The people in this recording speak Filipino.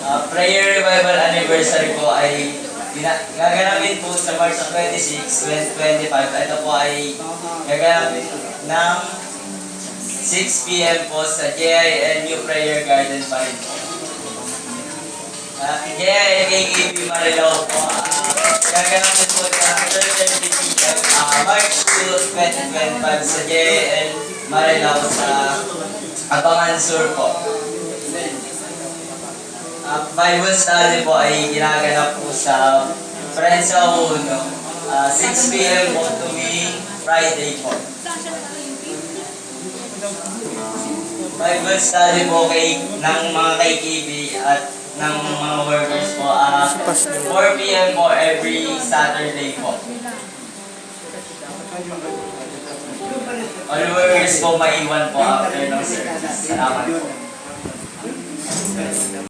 Prayer Revival Anniversary po ay gaganapin po sa March 26, 2025. Ito po ay gaganapin ng 6 p.m. po sa JINU Prayer Garden pa rin po. JINU Marilao po. Gaganapin po sa 12:30 p.m. March 2, 2025 sa JINU Marilao sa Abangan Sur po. Bible study po ay ginaganap po sa Friends sa Uno. 6 p.m. po tuwing Friday po. Bible study po ng mga KKB at ng mga workers po. 4 p.m. po every Saturday po. All workers po maiwan po after ng service. Salamat po.